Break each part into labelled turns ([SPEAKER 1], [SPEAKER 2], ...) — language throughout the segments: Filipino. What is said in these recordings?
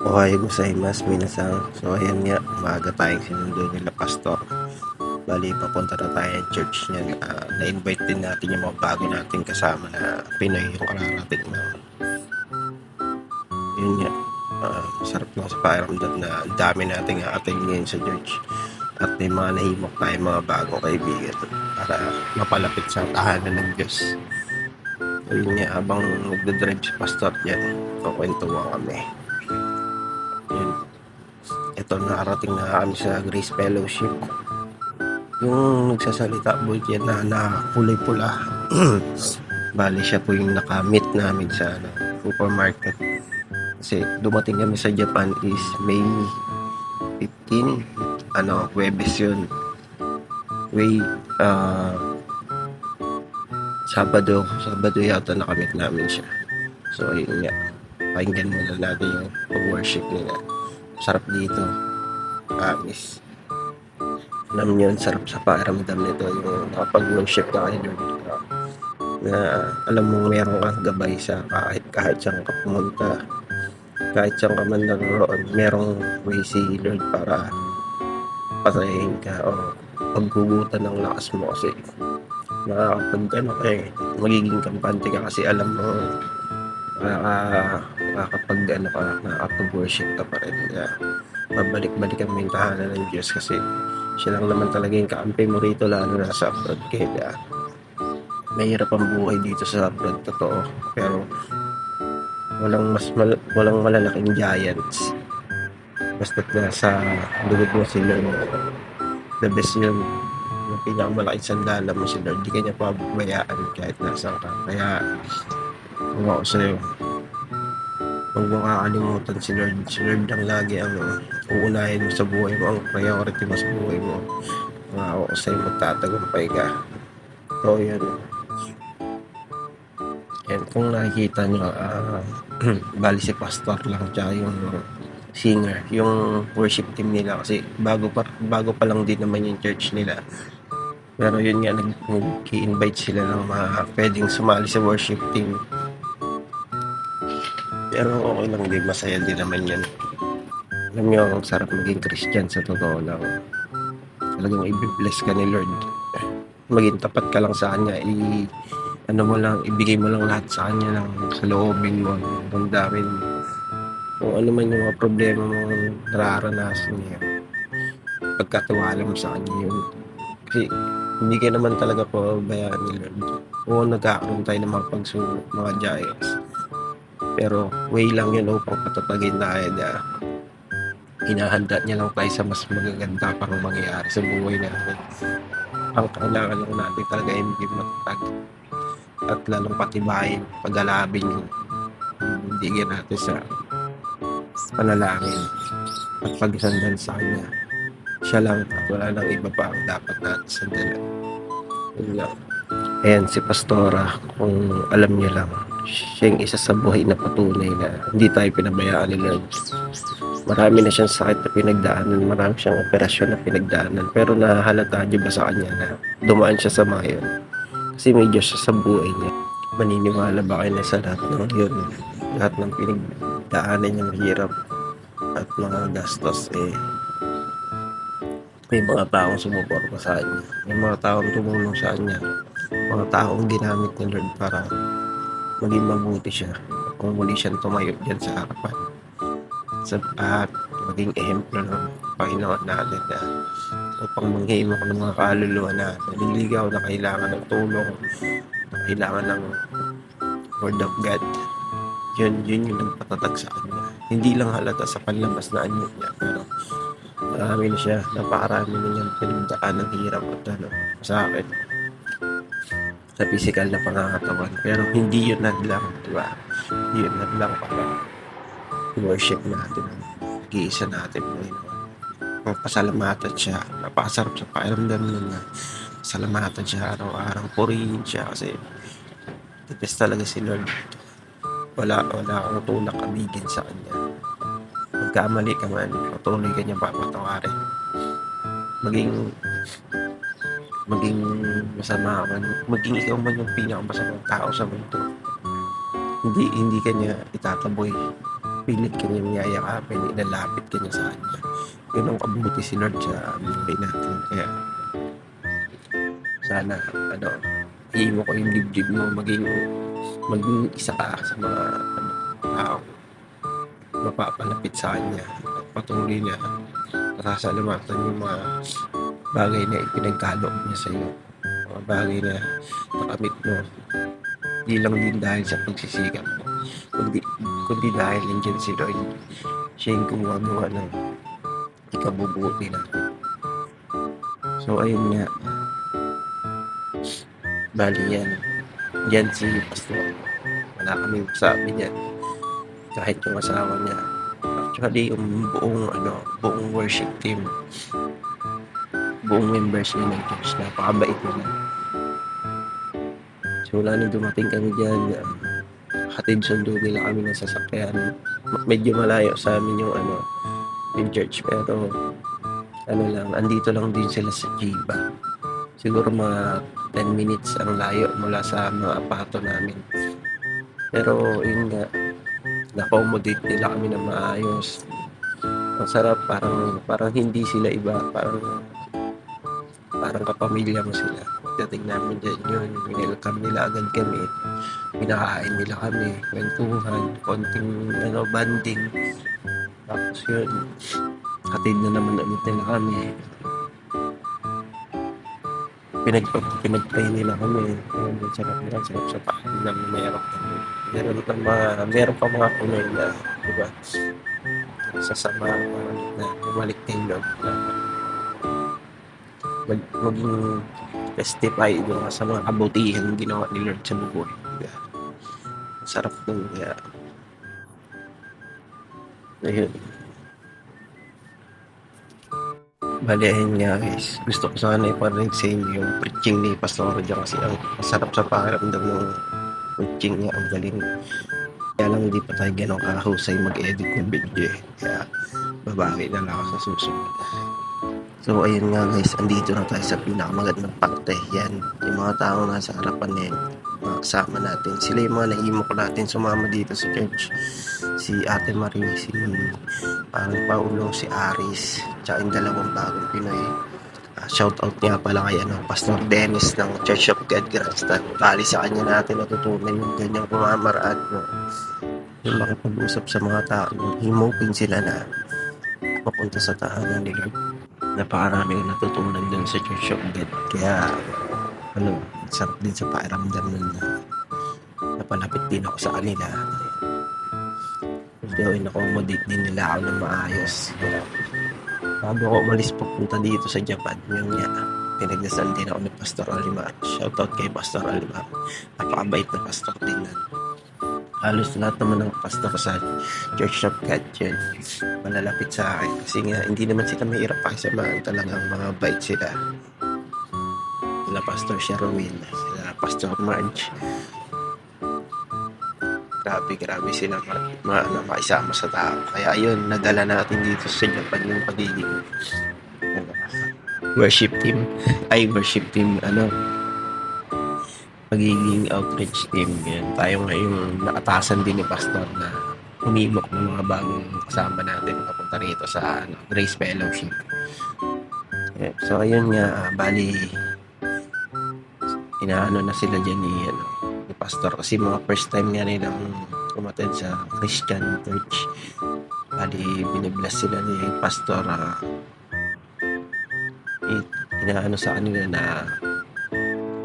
[SPEAKER 1] Ohayo gozaimasu minasan. So ayan nga, maaga tayong sinundo nila pastor. Bali, papunta na tayo ng church niya. Na-invite din natin yung mga bago nating kasama na Pinoy yung kararating na. Yun nga, sarap lang sa pakiramdam na ang dami nating aatin ngayon sa church. At may mga nahimok tayo mga bagong kaibigan para mapalapit sa tahanan ng Diyos. Yun nga, habang nagdadrive si pastor dyan, kukwentuhan kami. Yun. Ito, nakarating na kami sa Grace Fellowship. Yung nagsasalita po dyan na kulay pula. Bali siya po yung nakamit namin sa supermarket. Kasi dumating kami sa Japan is May 15. Huwebes yun. Sabado yata nakamit namin siya. So ayun nga, pakinggan muna natin yung pag-worship nila. Sarap dito, promise. Alam nyo, sarap sa pakiramdam nito yung nakapag-worship ka kay Lord, na alam mong meron kang gabay sa kahit saan ka pumunta, kahit saan ka man naroon, merong way si Lord para pasahin ka o paggugutan ng lakas mo. Kasi magiging kampante ka kasi alam mo makakapag-worship ka pa rin. Pabalik-balik ang tahanan ng Diyos kasi siya lang naman talaga yung kaampi mo rito, lalo na sa abroad. Kaya mahirap ang buhay dito sa abroad, totoo, pero walang malalaking giants basta't nasa loob mo si Lord. The best yun, yung pinakamalaking sandala mo si Lord, di ka niya pabayaan kahit nasaan ka. Kaya kung ako sa'yo, huwag mo kakalimutan si Lord. Si Lord lang lagi ang uunahin mo sa buhay mo, ang priority mo sa buhay mo. Kung ako sa'yo, magtatagumpay ka. So yan. And kung nakikita nyo, bali si pastor lang tsaka yung singer, yung worship team nila, kasi bago pa lang din naman yung church nila. Pero yun nga, nag-i-invite sila ng mga pwedeng sumali sa worship team. Pero okay lang din, masaya din naman yan. Alam nyo, ang sarap maging Christian sa totoo lang. Talagang i-bless ka ni Lord. Maging tapat ka lang sa Kanya, ibigay mo lang lahat sa Kanya ng saloobin mo, damdamin mo. Kung ano man yung mga problema mo nararanasan niya, pagkatiwala mo sa Kanya yun. Kasi hindi ka naman talaga pabayaan ni Lord. Oo, nagkakaroon tayo ng mga pagsubok, mga giants. Pero way lang yun upang patatagin tayo na hinahanda niya lang tayo sa mas magaganda pang mangyayari sa buhay natin. Ang kailangan lang natin talaga ay hindi matatag at lalong patibayin, paglalabing yung bindigan natin sa panalangin at pagsandan sa Kanya. Siya lang at wala nang iba pa ang dapat natin sandalan. Yun lang. Ayan si Pastora, kung alam niyo lang, siya yung isa sa buhay na patunay na hindi tayo pinabayaan ni Lord. Marami na siyang sakit na pinagdaanan, marami siyang operasyon na pinagdaanan, pero nahahalata niyo ba sa kanya na dumaan siya sa mga yun? Kasi may Diyos siya sa buhay niya. Maniniwala ba kayo na sa lahat ng yun, lahat ng pinagdaanan niyang hirap at mga gastos, may mga taong sumuporta sa kanya, may mga taong tumulong sa kanya, mga taong ginamit ni Lord para maging mabuti siya kung muli siyang tumayo dyan sa harapan at maging ehemplo ng Panginoon natin na upang manghihimok ng mga kaluluwa na naliligaw, na kailangan ng tulong, na kailangan ng Word of God. Yun yung nagpatatag sa kanya. Hindi lang halata sa panlabas na anyo niya, pero marami na siya, napakarami na niyang pinagdaan ng hirap at sa akin sa physical na pangangatawan. Pero hindi yun lang, di ba? Hindi yun lang para worship natin ang nag-iisa natin Panginoon. Pasalamatan siya, napakasarap sa pakiramdam nun na salamatan siya araw-araw, purihin siya kasi the best talaga si Lord. Wala akong tulak kabigin sa kanya. Magkamali ka man, patuloy ka niya papatawarin. Maging masama ka man, maging ikaw man yung pinakamasamang tao sa mundo, hindi ka niya itataboy. pilit ka niyang yayakapin, ilalapit ka niya sa kanya. Ganun kabuti si Lord sa buhay natin. Kaya sana iimo ko yung dibdib mo, maging isa ka sa mga tao mapapalapit sa kanya at patuloy na pasasalamatan yung mga bagay na ipinagkaloob niya sa iyo, mga bagay na nakamit mo, di lang din dahil sa pagsisikap mo, kundi dahil nandiyan si Lord. Siya yung gumagawa ng ikabubuti natin. So ayun nga, bali yan si Pastor, wala kaming sabi niyan, kahit yung asawa niya, actually yung buong worship team, buong members niya ng church, napakabait nila. So wala nang dumating kami dyan, hatid sundo nila kami ng sasakyan. Medyo malayo sa amin yung church, pero andito lang din sila sa Jiba. Siguro mga 10 minutes ang layo mula sa mga apato namin. Pero yun nga, na-accommodate nila kami na maayos. Ang sarap, parang hindi sila iba, parang kapamilya mo sila. Pagdating namin dyan yun, welcome nila agad kami. Pinakain nila kami, kwentuhan, konting banding. Tapos yun, hatid na naman ulit nila kami. Pinagpay nila kami. Ayun, sarap sa pakiramdam na meron pa mga kulay na, diba, sasama na bumalik kayo na maging testify sa mga kabutihan ginawa ni Lord sa buhay. Diba? Sarap nun. Kaya ayun. Bali, ayun nga guys, gusto ko sana iparinig sa inyo yung preaching ni Pastor dyan, kasi ang masarap sa pakiramdam ng preaching niya, ang galing. Kaya lang hindi pa tayo ganun kahusay mag-edit ng video, kaya babawi na lang ako sa susunod. So ayun nga guys, andito na tayo sa pinakamagandang parte. Yan, yung mga tao nasa harapan na yan, mga kasama natin, sila yung mga naimok natin sumama dito sa church. Si Ate Marie, si Parang Paulo, si Aris, tsaka yung dalawang bagong Pinoy. Shout out nga pala kay Pastor Dennis ng Church of God Grandstand. Bali sa kanya natin natutunan yung ganyang pamamaraan, yung makipag-usap sa mga tao, himopin sila na papunta sa tahanan ni Lord. Napakarami kong natutunan dun sa Church of God. Kaya sarap din sa pakiramdam nun na napalapit din ako sa kanila. In-accommodate din nila ako ng maayos. Bago ako umalis papunta dito sa Japan, yung pinagdasal din ako ni Pastor Alimar. Shoutout kay Pastor Alimar. Napakabait na pastor din na. Halos lahat naman ng pastor sa Church of God yun, malalapit sa akin. Kasi nga, hindi naman sila mahirap pakisamahan, talagang mga bait sila. Sila Pastor Sherwin, sila Pastor Marge. Grabe sila makisama sa tao. Kaya ayun, nadala natin dito sa Japan yung pagiging worship team, pagiging outreach team. Yan. Tayo ngayong nakatasan din ni Pastor na humimok ng mga bagong kasama natin papunta rito sa Grace Fellowship. Yeah. So ayun nga, bali inaano na sila dyan ni Pastor, kasi mga first time nga nilang umattend sa Christian church. Bali binibless sila ni Pastor, inaano sa kanila na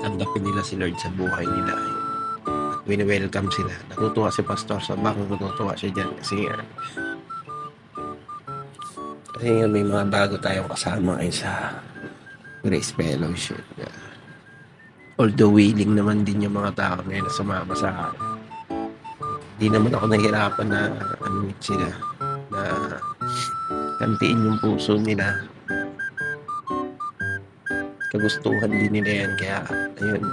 [SPEAKER 1] tanggapin nila si Lord sa buhay nila at wini-welcome sila. Natutuwa si Pastor sa natutuwa siya dyan kasi may mga bago tayong kasama ay sa Grace Fellowship. Although willing naman din yung mga tao na sumama sa akin, hindi naman ako nahihirapan na sila, na kantiin yung puso nila. Kagustuhan din nila yan, kaya ayun,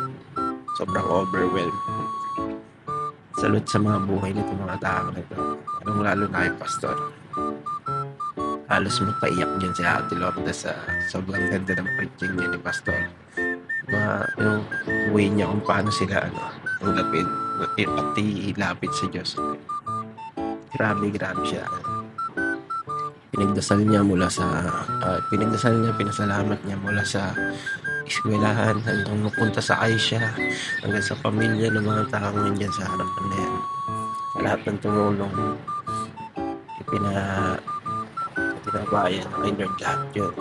[SPEAKER 1] sobrang overwhelmed. Salute sa mga buhay nito mga tao na ito, lalo na kay Pastor. Halos magpaiyak dyan si Ate Lorda sa sobrang ganda ng preaching niya ni Pastor. Yung way niya kung paano sila ang lapit sa Diyos. Grabe siya. Pinagdasal niya, pinasalamat niya mula sa eskwelahan hanggang mapunta sa Aisha, hanggang sa pamilya ng mga taong nandiyan sa harapan na yan. Sa lahat ng tumulong, ipina, pinabayan kay Lord lahat yun.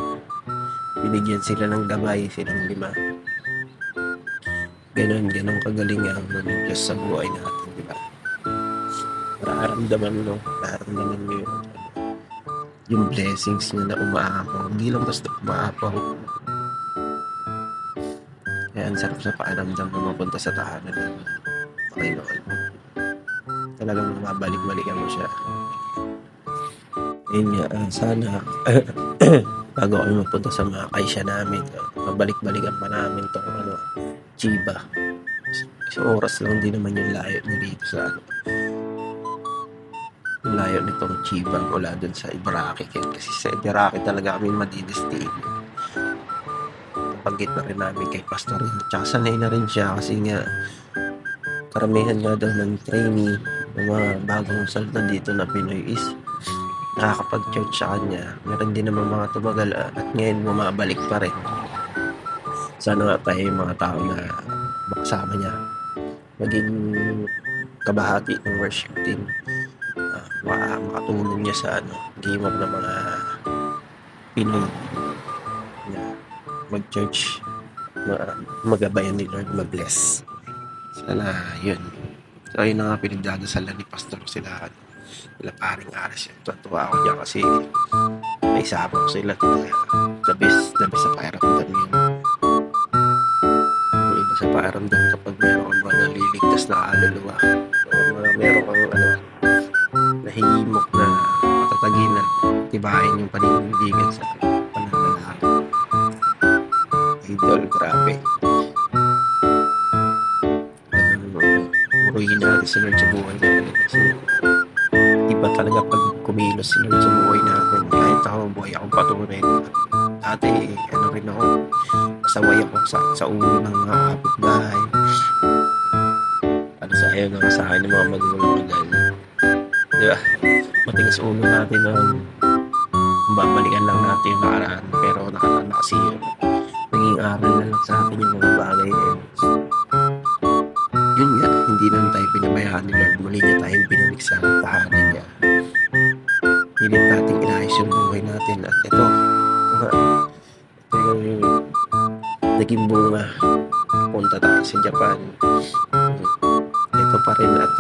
[SPEAKER 1] Binigyan sila ng gabay, silang 5. Ganon kagaling ang ng Diyos sa buhay natin, di ba? Nararamdaman mo yung blessings niya na umaapaw. Hindi lang basta umaapaw. Kaya ang sarap sa pakiramdam na mapunta sa tahanan ng Panginoon. Talagang mabalik-balikan mo siya. Ayun nga, sana bago kami mapunta sa mga kaisya namin, mabalik-balikan pa namin itong Chiba. Isang oras lang din naman yung layo niya dito sa yung layo nitong Chiba mula dun sa Ibaraki. Kasi sa Ibaraki talaga kami madidestin. Napanggit na rin namin kay Pastor yun. Tsaka sanay na rin siya kasi nga karamihan nga daw ng trainee ng mga bagong salta dito na Pinoy is nakakapag-church sa kanya. Meron din naman mga tumagal at ngayon bumabalik pa rin. Sana nga tayo yung mga tao na makasama niya, maging kabahati ng worship team, makatulong niya sa game of ng mga Pinoy na mag-church, magabayan ni Lord, mag-bless. Sana yun. So yun na nga pinagdadasalan ni Pastor sila paring Aris. Tuwa ako dyan kasi naisama ko sila the best sa pakiramdam yun. Yung iba sa pakiramdam kapag meron kang mga naliligtas na kaluluwa o meron kang nahihimok na matataginan, tibahin yung paninindigan sa pananalangin. Idol, grabe. Purihin natin si Lord sa buhay natin kasi iba talaga pag kumilos si Lord sa buhay natin. Kahit ako, buhay akong patunay. Dati, rin ako, masaway ako sa ulo ng mga kapitbahay. Sa ayaw na sa akin ng mga magulang ko dahil, di ba, matigas ulo natin na babalikan lang natin yung nakaraan. Pero nakaraan na kasi yun. Naging aral na lang sa atin yung mga bagay na yun. Yun nga, hindi naman tayo pinabayaan ni Lord. Muli niya tayong binalik sa tahanan niya. Pilit natin inayos yung buhay natin. At ito yung naging bunga. Punta tayo sa Japan. Ito pa rin at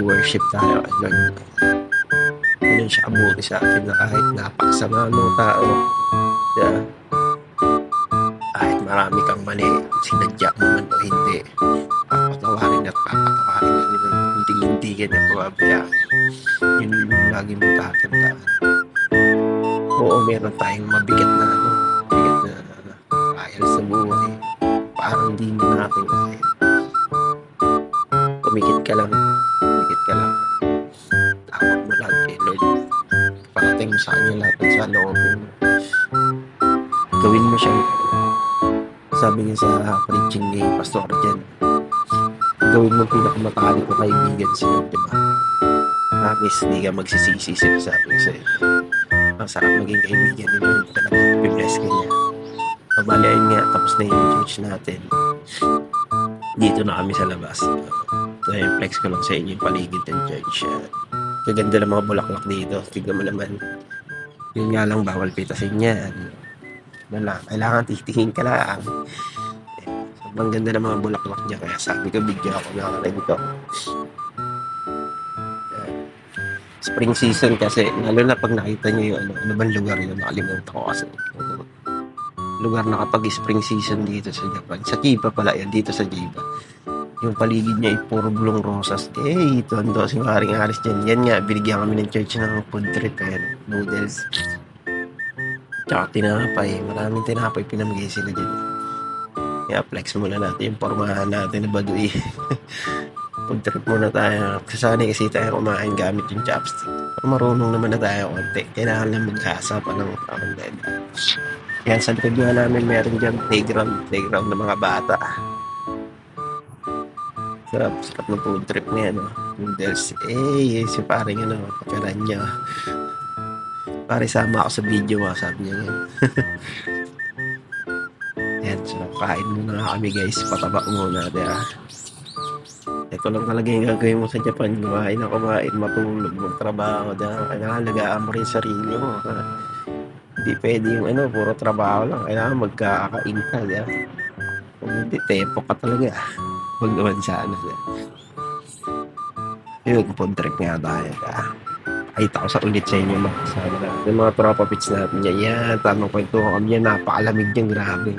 [SPEAKER 1] worship tayo at Lord. Ganun siya kabuti sa atin na kahit napakasama ng tao. Kahit marami kang mali, sinadya mo man o hindi, papatawarin at papatawarin na nila, hindi ka niya pababayaan. Yun yung lagi mo tatandaan. Oo, meron tayong mabigat na kaya sa buhay. Parang di mo natin kaya. Pumikit ka lang. Takot mo lang kay Lord. Parating mo sa kanya lahat ng sa loobin mo. Gawin mo siyang, sabi niya sa preaching ni Pastor Jen, gawin mo pinakamatalik na kaibigan si Lord, diba? Promise, di ka magsisisi, sinasabi ko sa'yo. Ang sarap maging kaibigan ni Lord, talaga pibless ka niya. Mabalayan nga, tapos na yung church natin. Dito na kami sa labas. So, flex ko lang sa inyo yung paligid ng church. Kaganda ng mga bulaklak dito. Tignan mo naman. Yun nga lang, bawal pitasin yan. Kailangan titingin ka lang. Sobrang ganda ng mga bulaklak niya. Kaya sabi ko, bigyan ako ng rento. Spring season kasi, lalo na pag nakita niyo yung ano bang lugar yun, nakalimutan ko kasi. Lugar na kapag spring season dito sa Japan. Sa Chiba pala yan, dito sa Chiba. Yung paligid niya ay puro bulong rosas. Tondo si Maring Aris dyan. Yan nga, binigyan kami ng church ng food trip. Ayan, noodles. Tsaka tinapay. Maraming tinapay pinamigay sila dyan. Kaya flex muna natin yung pormahan natin na baduy. Food trip muna tayo. Kasanay kasi tayo kumain gamit yung chopstick. Pero marunong naman na tayo konti. Kailangan lang mag-asap ng content. Yan, sa likod nga namin meron dyan playground ng mga bata. Sarap ng food trip niya, no? Noodles. Si paring ano, pakiran niya. Pare, sama ako sa video mo, sabi niya. Yan, so kain muna nga kami guys. Pataba muna, diba? Ito lang talaga yung gagawin mo sa Japan. Kumain na kumain, matulog, magtrabaho. Diba? Kailangan lagaan mo rin sarili mo. Hindi pwede yung ano, puro trabaho lang. Kailangan magkakain ka, diba? Kung hindi, tepo ka talaga. Huwag naman sana. Diba? Yun, food trip nga tayo. Diba? Nakita ko sa ulit sa inyo mga kasama natin. Yung mga tropa pits natin yan. Yan, tamang kwento ko kami yan. Napakalamig yan, grabe.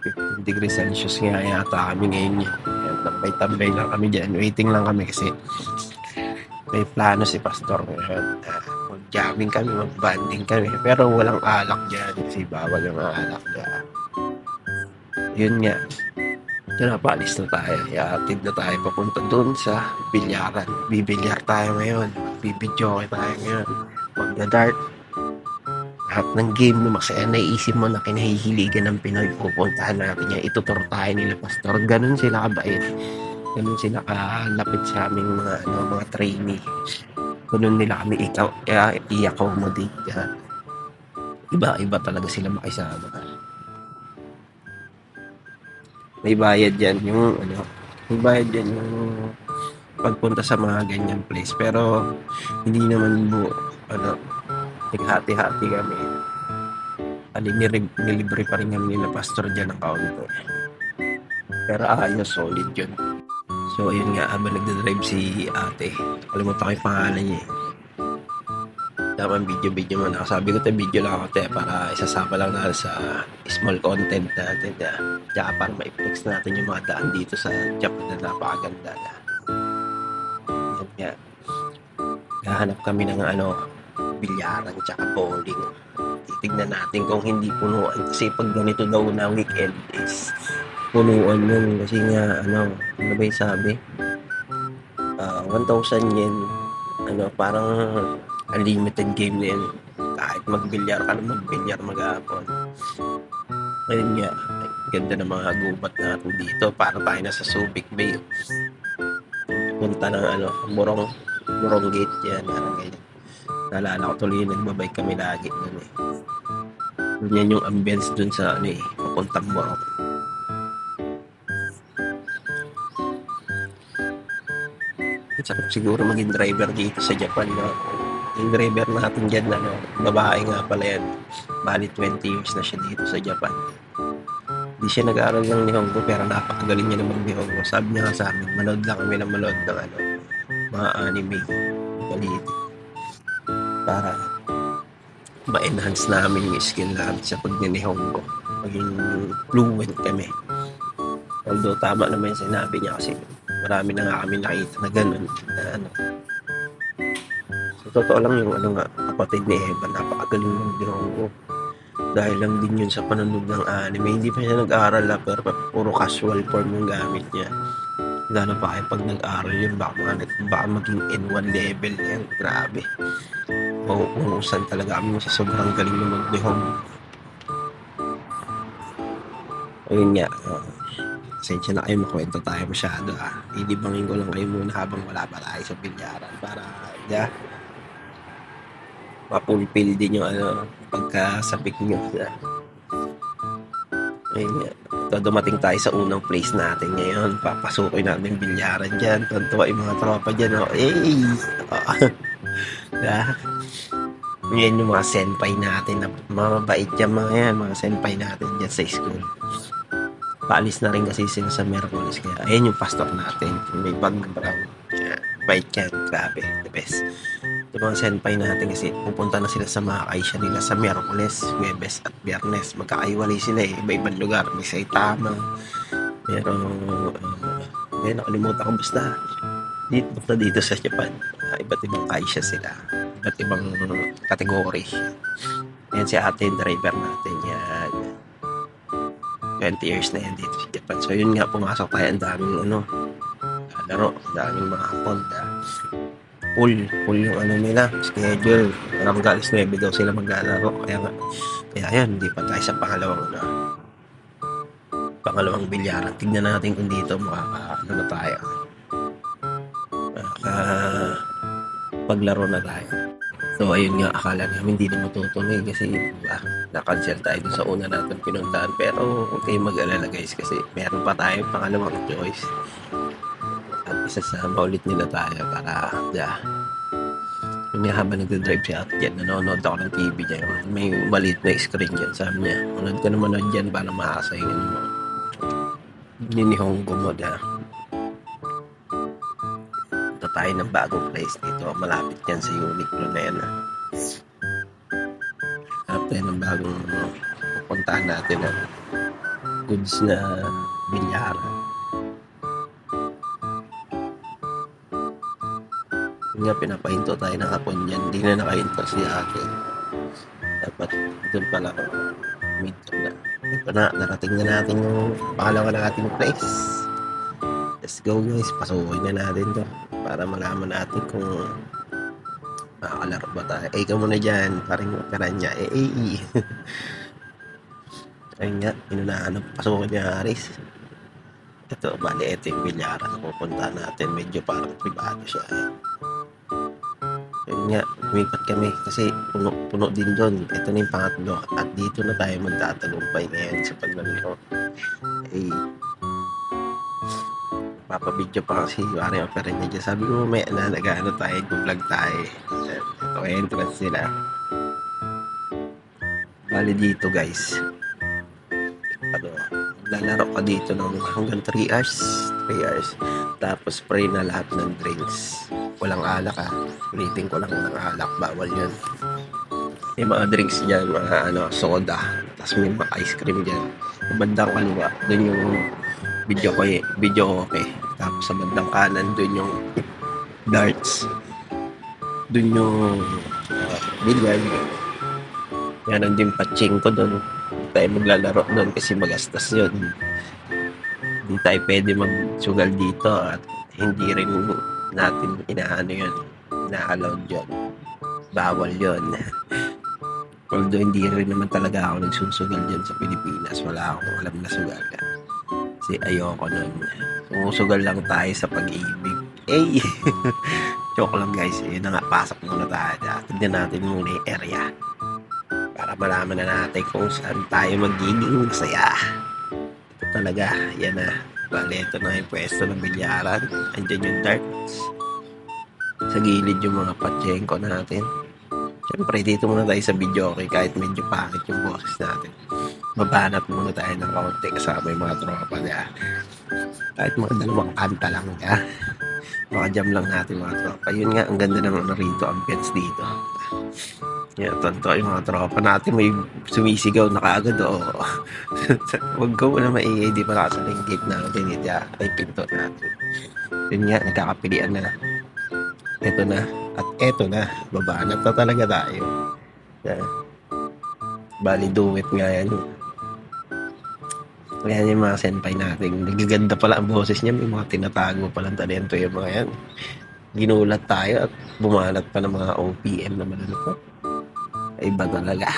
[SPEAKER 1] 15 degrees Celsius nga yata kami ngayon. Yan, tambay-tambay lang kami dyan. Waiting lang kami kasi may plano si Pastor ngayon. Mag-jamming kami, mag-banding kami. Pero walang alak dyan kasi bawal yung alak dyan. Yun nga. Yun na, paalis na tayo. Iatid na tayo papunta dun sa bilyaran. Bibilyar tayo ngayon. Bibidyo tayo ngayon. Magda-dart. Lahat ng game na masaya naiisip mo na kinahihiligan ng Pinoy, pupuntahan natin yan. Ituturo tayo nila Pastor. Ganun sila kabait. Ganun sila kalapit sa aming mga trainee. Ganun nila kami i-accommodate. Iba-iba talaga sila makisama. May bayad yan yung pagpunta sa mga ganyang place, pero hindi naman naghati-hati kami. Nilibre pa rin kami nila Pastor dyan ng kaunti, pero ayos, solid yun. So ayun nga, habang nagdadrive si ate, kalimutan ko yung pangalan niya. Dapat video mo na. Sabi ko video lang ako para isasama lang natin sa small content natin. Tsaka para ma-flex natin yung mga daan dito sa Japan na napakaganda na. Yan nga. Gahanap kami ng bilyaran tsaka bowling. Titignan natin kung hindi punuan. Kasi pag ganito daw na weekend is punuan yun. Kasi nga, ano ba yung sabi? 1,000 yen. Parang unlimited game na yun. Kahit magbilyar ka na magbilyar maghapon. Ayun nga, ganda ng mga gubat natin dito. Para tayo na sa Subic Bay. Punta ng Morong Gate yan. Parang ganyan. Naalala ko tuloy yung nagbabike kami lagi dun eh. Yan yung ambience dun sa papuntang Morong. Sarap siguro maging driver dito sa Japan, no? Yung driver natin dyan, babae nga pala yan. Bali 20 years na siya dito sa Japan. Hindi siya nag-aaral ng Nihongo, pero napakagaling niya naman Nihongo. Sabi niya nga sa amin, manood lang kami ng mga anime. Palit. Para ma-enhance namin yung skill namin sa pag-Nihongo. Maging fluent kami. Although tama naman yung sinabi niya kasi marami na nga kami nakita na gano'n. Totoo lang yung kapatid ni Evan, napakagaling ng Nihongo. Dahil lang din yun sa panonood ng anime. Hindi pa siya nag-aaral pero puro casual form yung gamit niya. Lalo pa kayo pag nag-aaral yun, baka maging N1 level yan. Grabe. Uusan talaga kami sa sobrang galing ng mag-Nihongo. Ayun nga, sensya na kayo, makwento tayo masyado. Idibangin ko lang kayo muna habang wala pa tayo sa bilyaran para mapulpil din yung pagkasabik nyo. Ayun nga. Ito, dumating tayo sa unang place natin ngayon. Papasukin natin yung bilyaran dyan. Tuntua yung mga tropa dyan. Yan yung mga senpai natin na mabait yan mga senpai natin dyan sa school. Paalis na rin kasi sila sa Merkulis. Kaya ayan yung pastor natin. May bag na brown. Bait yan. Grabe. The best. Yung mga senpai natin kasi pupunta na sila sa mga kaisya nila sa Miyerkules, Huwebes at Biyernes. Magkakaiwalay sila eh. Iba-ibang lugar. May Saitama. Pero nakalimutan ko basta dito sa Japan. Iba't ibang kaisya sila. Iba't ibang kategory. Yan si ate yung driver natin. Yan. 20 years na yan dito sa Japan. So yun nga, pumasok tayo. Ang daming laro. Ang daming mga Honda. Full yung nila, schedule. Parang galis 9 daw sila maglalaro. Kaya yan, hindi pa tayo sa pangalawang pangalawang bilyaran. Tignan natin kung dito makaka-ano na tayo. Paglaro na tayo. So ayun nga, akala namin hindi na matutuloy kasi diba, na-cancel tayo dun sa una natin pinuntahan. Pero huwag kayong mag-alala guys kasi meron pa tayong pangalawang choice. At isasama ulit nila tayo para habang nagdadrive siya at dyan, nanonood ako ng TV dyan. May maliit na screen dyan. Sabi niya, manood ka naman dyan para maasa yung ano mo. Ninihonggo mo na. Ito tayo ng bagong place dito. Malapit yan sa Uniqlo na yan. Malapit tayo ng bagong pupuntahan natin na goods na bilyaran. Nga pinapahinto tayo ng hapon dyan. Hindi na nakahinto si ate. Dapat doon pala minto na. Ito na, narating na natin yung pangalawa na ating place. Let's go guys, pasukin na natin to para malaman natin kung makakalaro ba tayo. Ikaw muna dyan, parang operan niya. Ayun nga, inunahan ng pasukin niya Aris. Ito, bali, ito yung bilyaran na pupunta natin. Medyo parang privado siya Yun nga, lumipat kami kasi puno din doon. Ito na yung pangatlo at dito na tayo magtatagumpay ngayon sa paglalaro. Papabidyo pa kasi yung opera niya dyan. Sabi ko may nag-ano tayo, vlog tayo. Ito ay entrance nila. Bali dito guys. Lalaro ka dito ng hanggang 3 hours. 3 hours. Tapos spray na lahat ng drinks. Walang alak ulitin ko lang, walang alak, bawal yun. May mga drinks dyan, mga soda, tapos may mga ice cream dyan. Sa bandang kaliwa, dun yung video okay. Tapos sa bandang kanan, dun yung darts, dun yung billiard. Yan din patching ko dun. Tayo maglalaro dun kasi magastos yun. Hindi tayo pwede magsugal dito at hindi rin natin inaano yun, ina-allowed yun, bawal yun. Although hindi rin naman talaga ako nagsusugal dyan sa Pilipinas, wala akong alam na sugal kasi ayoko nun. Sumusugal lang tayo sa pag-ibig. Joke lang guys, yun na nga, pasok muna tayo. Tignan natin muna yung area para malaman na natin kung saan tayo magiging masaya. Ito talaga, yan na. Bale, ito na yung pwesto ng bilyaran. Andyan yung darts. Sa gilid yung mga patchenko natin. Siyempre, dito muna tayo sa video, okay? Kahit medyo pangit yung boses natin. Mabanat muna tayo ng kaunti kasama yung mga tropa niya. Kahit mga dalawang kanta lang niya. Makajam lang natin mga tropa. Yun nga, ang ganda ng rito, ambience dito. Yan, tonto yung mga tropa natin. May sumisigaw na kaagad, Huwag ka muna maingay, di pa nakasaling gate natin. Ay, pinto natin. Yun nga, nagkakapilian na. Ito na. At eto na. Babanat na talaga tayo. Yan. Bali, do it nga yan. Yan yung mga senpai natin. Nagaganda pala ang boses niya. May mga tinatago palang talento yung mga yan. Ginulat tayo at bumanat pa ng mga OPM na malulupot. Ay, iba talaga.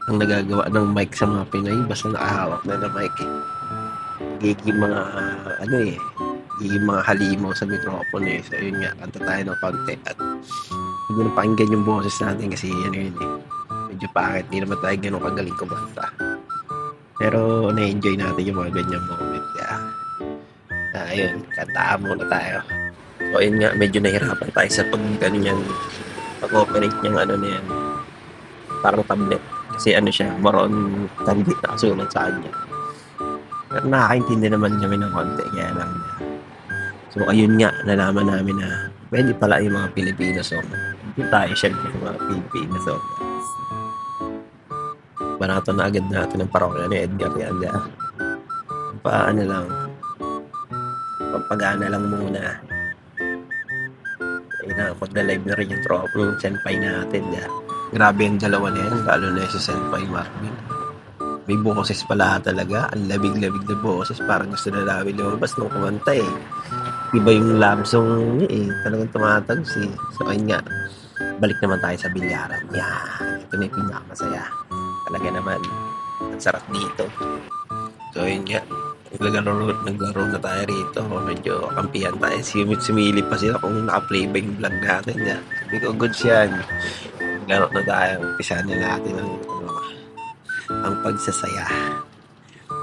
[SPEAKER 1] Ang nagagawa ng mic sa mga Pinoy, basta nakahawak na ng mic. Giging mga, giging mga halimaw sa microphone So, yun nga, kanta tayo ng konti. At hindi na pakinggan yung boses natin kasi medyo pangit. Hindi naman tayo ganun kagaling kumanta. Pero, na-enjoy natin yung mga ganyang moment. Ayun, kantaan muna tayo. So, ayun nga, medyo nahirapan tayo sa pag-operate niyang na yan. Parang tablet. Kasi siya, maroon tablet na kasulat sa kanya. Pero nakakaintindi naman kami ng konti. Kaya lang. So, ayun nga, nalaman namin na pwede pala yung mga Pilipino song. Hindi tayo syempre yung mga Pilipino song. Banato na agad natin ng parokya ni Edgar yan. Paano lang. Pampagana lang muna. Ayun na, magla-live na rin yung tropa, yung senpai natin. Grabe yung dalawa na yan, lalo na si Senpai Marvin. May boses pala talaga, ang labig-labig na boses, parang gusto na namin lumabas ng kumanta Iba yung love song niya talagang tumatag So ayun nga, balik naman tayo sa bilyaran. Yan, ito na yung pinakamasaya. Talaga naman, ang sarap dito. So yun nga, naglaro na tayo rito. Medyo kampihan tayo. Sumilip pa sila kung naka-play ba yung vlog natin. Ya. Sabi ko, good yan. Naglaro na tayo. Umpisa na natin ang pagsasaya.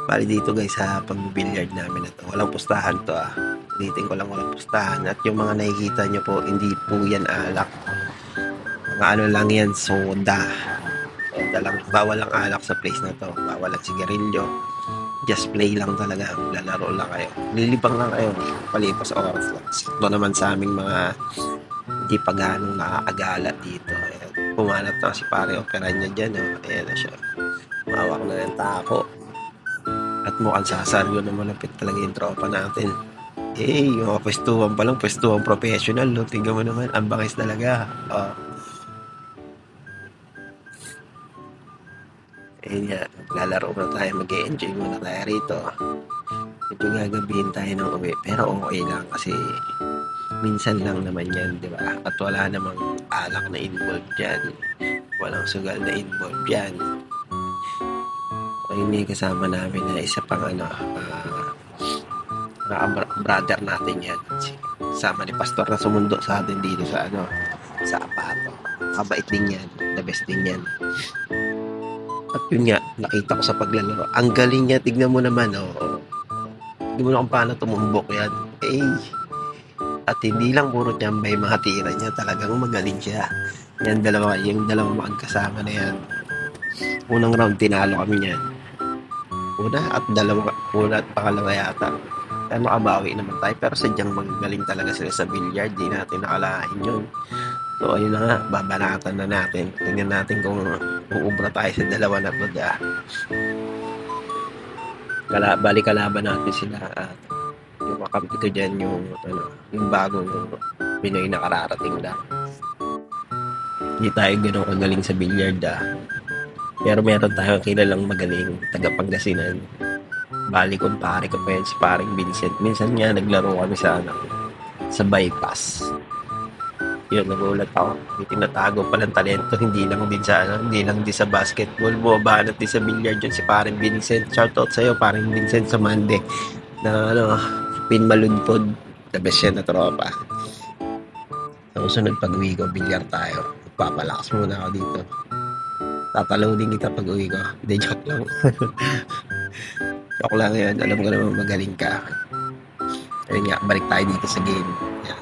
[SPEAKER 1] Bali dito guys sa pag-billiard namin na to. Walang pustahan to ah. Ulitin ko lang walang pustahan. At yung mga nakikita nyo po, hindi po yan alak. Mga ano lang yan, soda. Soda lang. Bawal ang alak sa place na to. Bawal ang sigarilyo. Just play lang talaga. Lalaro lang kayo. Lilibang lang kayo. Palipas oras lang. Ito naman sa aming mga hindi pa ganong nakakagala dito. Ayan. Pumanap na si pare opera niya dyan. Oh. Ayan na siya. Mawak na ng tako. At mukhang sasaryo na malapit talaga yung tropa natin. Eh, yung mga pwestuhan pa lang, pwestuhan professional. No? Tingnan mo naman, ang bangis talaga. Oh. Ayun nga, lalaro na tayo, mag-e-enjoy muna tayo rito. Medyo gagabihin tayo ng uwi, pero okay lang kasi minsan lang naman yan, di ba? At wala namang alak na involved dyan. Walang sugal na involved dyan. Ayun yung kasama namin na isa pang brother natin yan. Kasama ni Pastor na sumundo sa atin dito sa sa Apato. Kabait din yan, the best din yan. At yun nga, nakita ko sa paglalaro. Ang galing niya, tignan mo naman, oh. Tignan mo na kung paano tumumbok yan. Eh, at hindi lang puro tiyambay mga tira niya, talagang magaling siya. Yan yung dalawa magkasama na yan. Unang round, tinalo kami niyan. Una at pangalawa yata. Kaya makabawi naman tayo, pero sadyang magaling talaga sila sa billiard, di natin nakalain yun. So, ayun na nga, babanatan na natin. Tingnan natin kung uubra tayo sa dalawa na to. Bali kalaban natin sila at yung makampi ko dyan yung bagong Pinoy na kararating lang. Hindi tayo gano'ng kagaling sa billiard Pero meron tayong kilalang magaling, taga Pangasinan. Bali kumpare ko pa yan si paring Vincent. Minsan nga naglaro kami sa bypass. Yun, nagulat ako. May tinatago palang talento, hindi lang din sa basketball, bumabanat din sa billiard yun si paring Vincent. Shoutout sa'yo, paring Vincent sa Monday. Na pin maludpod, the best yan na tropa. Sa susunod pag-uwi ko, bilyar tayo. Papalakas muna ako dito. Tatalo din kita pag-uwi ko. Hindi, joke lang. Joke lang yan, alam ko naman magaling ka. Ayun nga, balik tayo dito sa game. Yan.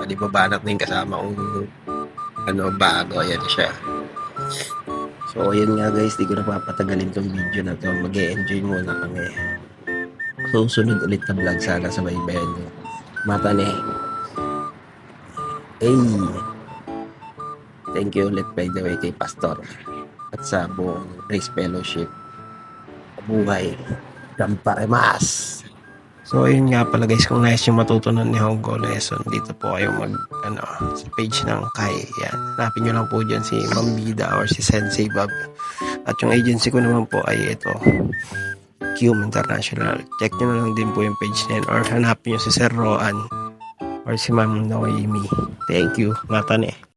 [SPEAKER 1] Di ba banat na yung kasama kong bago, ayan siya. So ayun nga guys, di ko na papatagalin tong video na to, mag-e-enjoy muna kami. So sunod ulit na vlog, sana sa baybayan nyo. Matane. Hey, thank you ulit by the way kay Pastor at sa buong Grace Fellowship. Buhay Gamparemas. So, ayun nga pala guys, kung nais yung matutunan ni Hongo lesson, dito po kayo sa page ng Kai. Yan. Hanapin nyo lang po dyan si Ma'am Bida or si Sensei Bob. At yung agency ko naman po ay ito, Cume International. Check nyo na lang din po yung page na yun or hanapin nyo si Sir Roan or si Ma'am Noemi. Thank you. Matane.